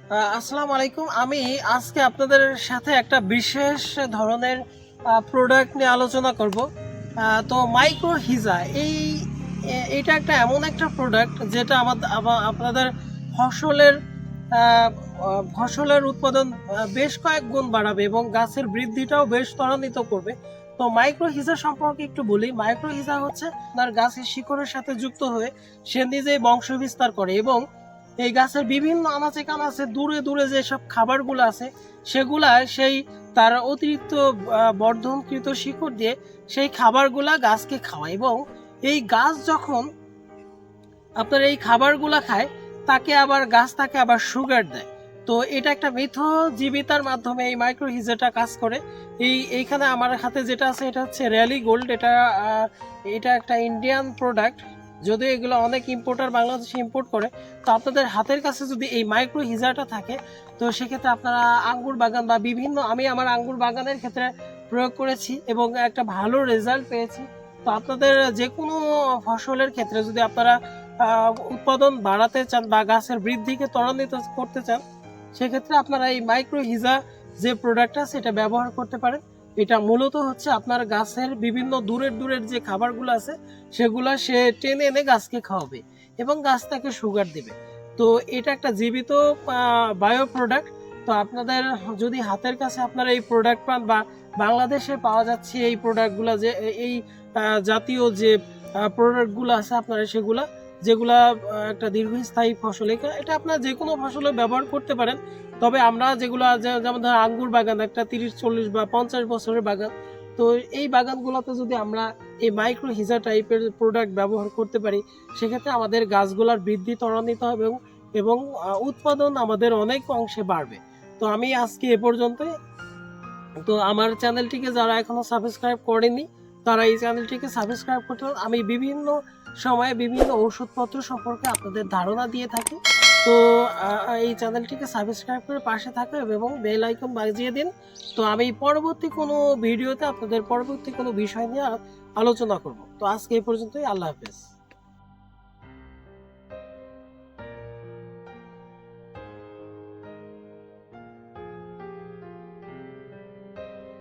আসসালামু আলাইকুম। আমি আজকে আপনাদের সাথে একটা বিশেষ ধরনের প্রোডাক্ট নিয়ে আলোচনা করব। তো মাইক্রো হিজা এটা একটা এমন একটা প্রোডাক্ট যেটা আপনাদের ফসলের আহ, ফসলের উৎপাদন বেশ কয়েক গুণ বাড়াবে এবং গাছের বৃদ্ধিটাও বেশ ত্বরান্বিত করবে। তো মাইক্রো হিজা সম্পর্কে একটু বলি। মাইক্রো হিজা হচ্ছে আপনার গাছের শিকড়ের সাথে যুক্ত হয়ে সে নিজেই বংশ বিস্তার করে এবং এই গাছের বিভিন্ন আনাচে কানাচে দূরে দূরে যেসব খাবারগুলো আছে সেগুলা সেই তার অতিরিক্ত বর্ধনকৃত শিকড় দিয়ে সেই খাবারগুলা গাছকে খাওয়ায় এবং এই গাছ যখন আপনার এই খাবারগুলা খায় গাছ তাকে আবার সুগার দেয়। তো এটা একটা জীবিতার মাধ্যমে এই মাইক্রো হিজাটা কাজ করে। এইখানে আমার হাতে যেটা আছে এটা হচ্ছে র্যালি গোল্ড। এটা একটা ইন্ডিয়ান প্রোডাক্ট, যদিও এগুলো অনেক ইম্পোর্টার বাংলাদেশে ইম্পোর্ট করে। তো আপনাদের হাতের কাছে যদি এই মাইক্রো হিজাটা থাকে তো সেক্ষেত্রে আপনারা আঙ্গুর বাগান বা আমি আমার আঙ্গুর বাগানের ক্ষেত্রে প্রয়োগ করেছি এবং একটা ভালো রেজাল্ট পেয়েছি। তো আপনাদের যে কোনো ফসলের ক্ষেত্রে যদি আপনারা উৎপাদন বাড়াতে চান বা গাছের বৃদ্ধিকে ত্বরান্বিত করতে চান সেক্ষেত্রে আপনারা এই মাইক্রো হিজা যে প্রোডাক্টটা সেটা ব্যবহার করতে পারেন। এটা মূলত হচ্ছে আপনার গাছের বিভিন্ন দূরের যে খাবারগুলো আছে সেগুলো সে টেনে এনে গাছকে খাওয়াবে এবং গাছ তাকে সুগার দেবে। তো এটা একটা জীবিত বায়ো প্রোডাক্ট। তো আপনাদের যদি হাতের কাছে আপনারা এই প্রোডাক্ট পান বা বাংলাদেশে পাওয়া যাচ্ছে এই প্রোডাক্টগুলো, যে এই জাতীয় যে প্রোডাক্টগুলো আছে আপনারা যেগুলা একটা দীর্ঘস্থায়ী ফসল, এটা আপনারা যে কোনো ফসলে ব্যবহার করতে পারেন। তবে আমরা যেমন ধর আঙ্গুর বাগান একটা 30-40 বা 50 বছরের বাগান, তো এই বাগানগুলোতে যদি আমরা এই মাইক্রো হিজা টাইপের প্রোডাক্ট ব্যবহার করতে পারি সেক্ষেত্রে আমাদের গাছগুলার বৃদ্ধি ত্বরান্বিত হবে এবং উৎপাদন আমাদের অনেক অংশে বাড়বে। তো আমি আজকে এ পর্যন্তই। তো আমার চ্যানেলটিকে যারা এখনো সাবস্ক্রাইব করেনি তারা এই চ্যানেলটিকে সাবস্ক্রাইব করতে হবে। আমি বিভিন্ন সময়ে বিভিন্ন ওষুধপত্র সম্পর্কে আপনাদের ধারণা দিয়ে থাকি। তো এই চ্যানেলটিকে সাবস্ক্রাইব করে পাশে থাকুন এবং বেল আইকন বাজিয়ে দিন। তো আমি পরবর্তী কোনো ভিডিওতে আপনাদের পরবর্তী কোনো বিষয় নিয়ে আলোচনা করব। তো আজকে এই পর্যন্তই। আল্লাহ হাফেজ।